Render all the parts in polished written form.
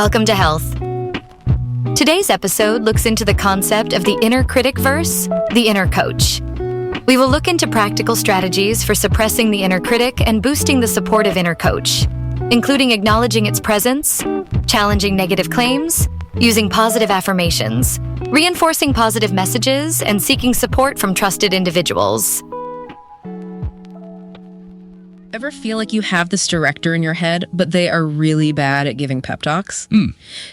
Welcome to Health. Today's episode looks into the concept of the inner critic versus the inner coach. We will look into practical strategies for suppressing the inner critic and boosting the supportive inner coach, including acknowledging its presence, challenging negative claims, using positive affirmations, reinforcing positive messages, and seeking support from trusted individuals. Ever feel like you have this director in your head, but they are really bad at giving pep talks?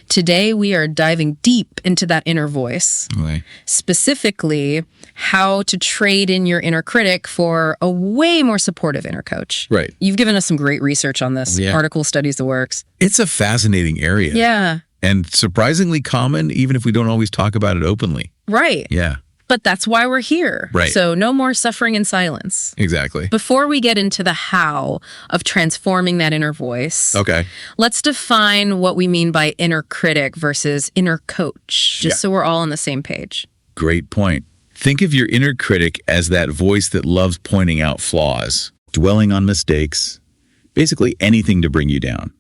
Today, we are diving deep into that inner voice. Right. Specifically, how to trade in your inner critic for a way more supportive inner coach. Right. You've given us some great research on this. Yeah. Article studies the works. It's a fascinating area. Yeah. And surprisingly common, even if we don't always talk about it openly. Right. Yeah, But that's why we're here. Right. So no more suffering in silence. exactly. Before we get into the how of transforming that inner voice, Okay. let's define what we mean by inner critic versus inner coach, just Yeah. so we're all on the same page. Great point. Think of your inner critic as that voice that loves pointing out flaws, dwelling on mistakes, basically anything to bring you down.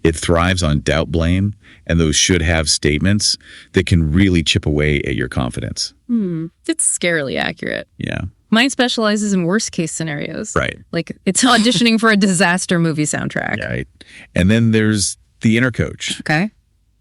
It thrives on doubt, blame, and those should-have statements that can really chip away at your confidence. It's scarily accurate. Yeah. Mine specializes in worst-case scenarios. Right. Like it's auditioning for a disaster movie soundtrack. Right. And then there's the inner coach. Okay.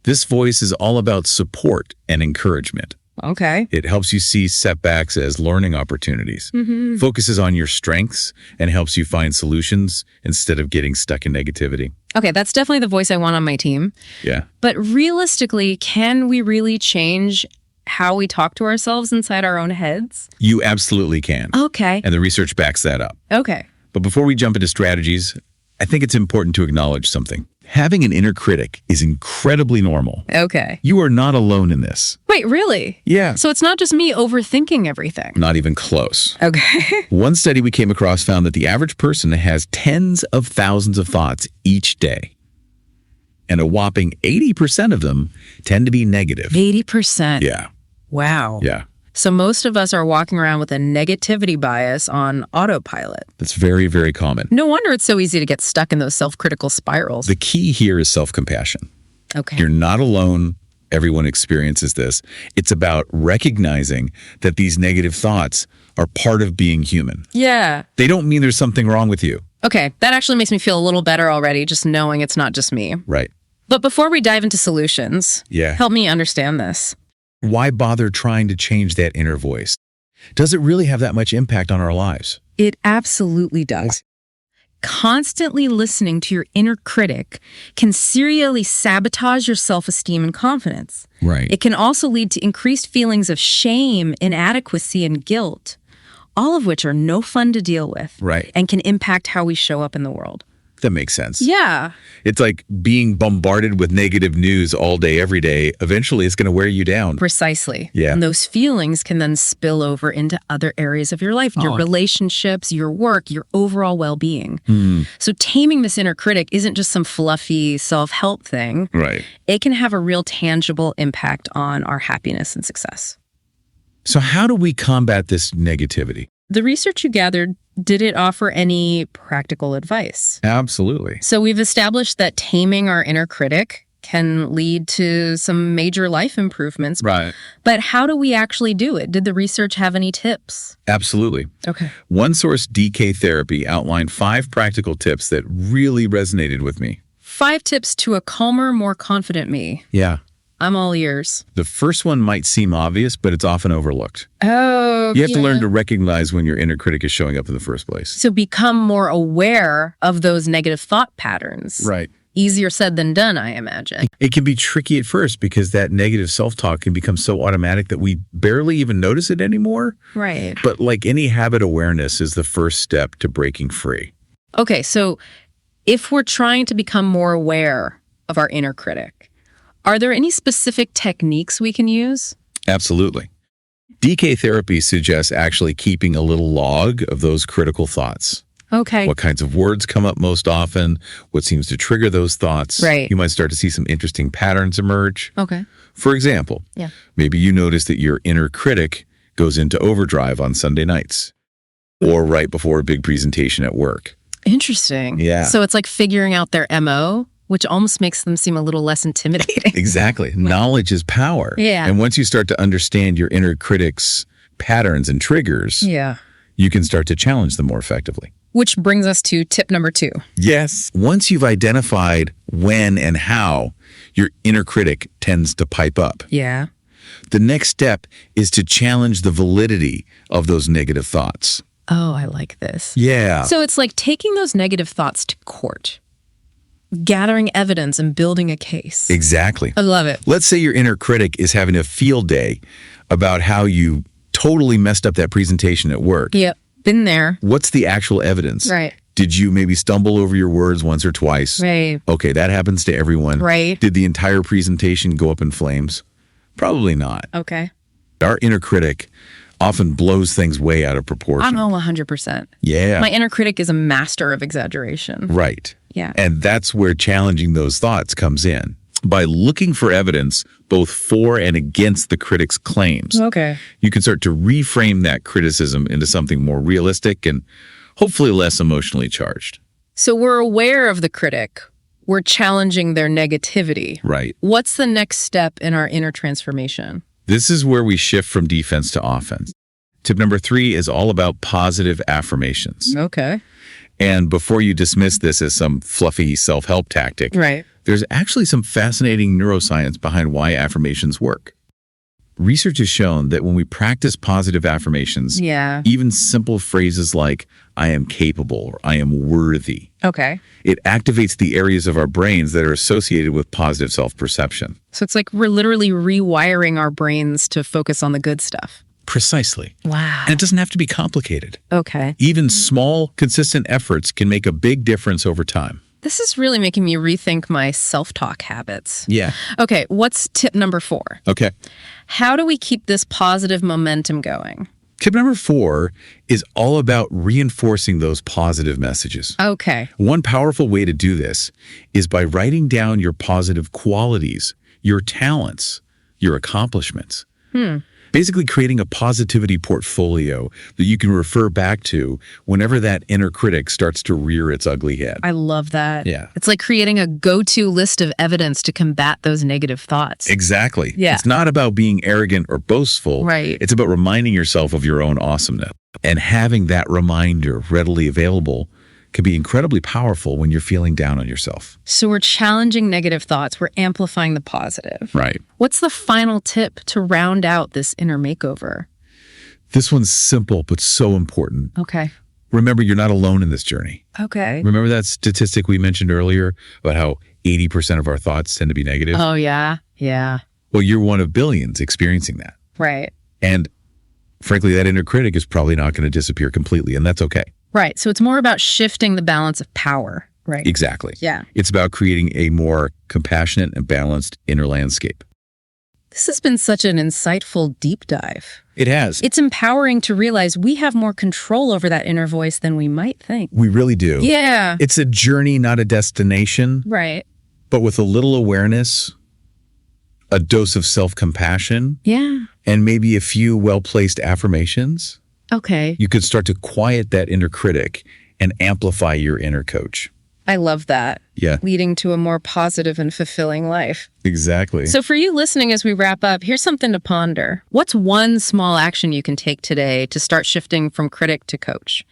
This voice is all about support and encouragement. Okay. It helps you see setbacks as learning opportunities, focuses on your strengths, and helps you find solutions instead of getting stuck in negativity. Okay, that's definitely the voice I want on my team. Yeah. But realistically, can we really change how we talk to ourselves inside our own heads? You absolutely can. Okay. And the research backs that up. Okay. But before we jump into strategies, I think it's important to acknowledge something. Having an inner critic is incredibly normal. Okay. You are not alone in this. Wait, really? Yeah. So it's not just me overthinking everything. Not even close. Okay. One study we came across found that the average person has tens of thousands of thoughts each day. And a whopping 80% of them tend to be negative. 80%. Yeah. Wow. Yeah. So most of us are walking around with a negativity bias on autopilot. That's very, very common. No wonder it's so easy to get stuck in those self-critical spirals. The key here is self-compassion. Okay. You're not alone. Everyone experiences this. It's about recognizing that these negative thoughts are part of being human. Yeah. They don't mean there's something wrong with you. Okay. That actually makes me feel a little better already, just knowing it's not just me. Right. But before we dive into solutions, Yeah. help me understand this. Why bother trying to change that inner voice? Does it really have that much impact on our lives? It absolutely does. Constantly listening to your inner critic can serially sabotage your self-esteem and confidence. Right. It can also lead to increased feelings of shame, inadequacy, and guilt, all of which are no fun to deal with. Right. And can impact how we show up in the world. That makes sense. Yeah. It's like being bombarded with negative news all day, every day. Eventually, it's going to wear you down. Precisely. Yeah. And those feelings can then spill over into other areas of your life, your relationships, your work, your overall well-being. So taming this inner critic isn't just some fluffy self-help thing. Right. It can have a real tangible impact on our happiness and success. So how do we combat this negativity? The research you gathered, did it offer any practical advice? Absolutely. So we've established that taming our inner critic can lead to some major life improvements. Right. But how do we actually do it? Did the research have any tips? Absolutely. Okay. One source, DK Therapy, outlined 5 practical tips that really resonated with me. 5 tips to a calmer, more confident me. Yeah. I'm all ears. The first one might seem obvious, but it's often overlooked. Oh, You have to learn to recognize when your inner critic is showing up in the first place. So become more aware of those negative thought patterns. Right. Easier said than done, I imagine. It can be tricky at first because that negative self-talk can become so automatic that we barely even notice it anymore. Right. But like any habit, awareness is the first step to breaking free. Okay, so if we're trying to become more aware of our inner critic, are there any specific techniques we can use? Absolutely. DK Therapy suggests actually keeping a little log of those critical thoughts. Okay. What kinds of words come up most often? What seems to trigger those thoughts? Right. You might start to see some interesting patterns emerge. Okay. For example, Yeah. maybe you notice that your inner critic goes into overdrive on Sunday nights or right before a big presentation at work. Interesting. Yeah. So it's like figuring out their MO which almost makes them seem a little less intimidating. Exactly. Knowledge is power. Yeah. And once you start to understand your inner critic's patterns and triggers, Yeah. you can start to challenge them more effectively. Which brings us to tip number 2. Yes. Once you've identified when and how your inner critic tends to pipe up, Yeah. the next step is to challenge the validity of those negative thoughts. Oh, I like this. Yeah. So it's like taking those negative thoughts to court, gathering evidence and building a case. Exactly. I love it. Let's say your inner critic is having a field day about how you totally messed up that presentation at work. Yep. Been there. What's the actual evidence? Right. Did you maybe stumble over your words once or twice? Right. Okay, that happens to everyone. Right. Did the entire presentation go up in flames? Probably not. Okay. Our inner critic often blows things way out of I proportion. know 100%. Yeah. My inner critic is a master of exaggeration. Right. Yeah. And that's where challenging those thoughts comes in. By looking for evidence both for and against the critic's claims, Okay. you can start to reframe that criticism into something more realistic and hopefully less emotionally charged. So we're aware of the critic. We're challenging their negativity. Right. What's the next step in our inner transformation? This is where we shift from defense to offense. Tip number 3 is all about positive affirmations. Okay. And before you dismiss this as some fluffy self-help tactic, Right. there's actually some fascinating neuroscience behind why affirmations work. Research has shown that when we practice positive affirmations, Yeah. even simple phrases like, I am capable or I am worthy, Okay. it activates the areas of our brains that are associated with positive self-perception. So it's like we're literally rewiring our brains to focus on the good stuff. Precisely. Wow. And it doesn't have to be complicated. Okay. Even small, consistent efforts can make a big difference over time. This is really making me rethink my self-talk habits. Yeah. Okay, what's tip number 4? Okay. How do we keep this positive momentum going? Tip number 4 is all about reinforcing those positive messages. Okay. One powerful way to do this is by writing down your positive qualities, your talents, your accomplishments. Basically creating a positivity portfolio that you can refer back to whenever that inner critic starts to rear its ugly head. I love that. Yeah. It's like creating a go-to list of evidence to combat those negative thoughts. Exactly. Yeah. It's not about being arrogant or boastful. Right. It's about reminding yourself of your own awesomeness. And having that reminder readily available can be incredibly powerful when you're feeling down on yourself. So we're challenging negative thoughts. We're amplifying the positive. Right. What's the final tip to round out this inner makeover? This one's simple, but so important. Okay. Remember, you're not alone in this journey. Okay. Remember that statistic we mentioned earlier about how 80% of our thoughts tend to be negative? Oh, yeah. Yeah. Well, you're one of billions experiencing that. Right. And frankly, that inner critic is probably not going to disappear completely, and that's okay. Right. So it's more about shifting the balance of power. Right. Exactly. Yeah. It's about creating a more compassionate and balanced inner landscape. This has been such an insightful deep dive. It has. It's empowering to realize we have more control over that inner voice than we might think. We really do. Yeah. It's a journey, not a destination, Right. but with a little awareness, a dose of self-compassion, Yeah. and maybe a few well-placed affirmations, Okay. you could start to quiet that inner critic and amplify your inner coach. I love that. Yeah, Leading to a more positive and fulfilling life. exactly. So for you listening as we wrap up, here's something to ponder. What's one small action you can take today to start shifting from critic to coach?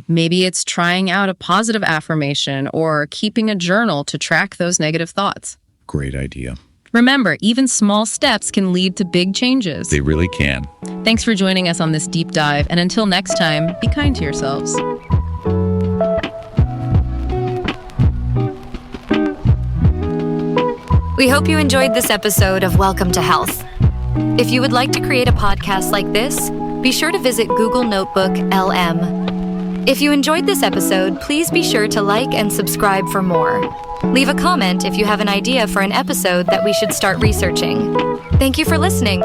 Maybe it's trying out a positive affirmation or keeping a journal to track those negative thoughts. Great idea. Remember, even small steps can lead to big changes. They really can. Thanks for joining us on this deep dive, and until next time, be kind to yourselves. We hope you enjoyed this episode of Welcome to Health. If you would like to create a podcast like this, be sure to visit Google Notebook LM. If you enjoyed this episode, please be sure to like and subscribe for more. Leave a comment if you have an idea for an episode that we should start researching. Thank you for listening.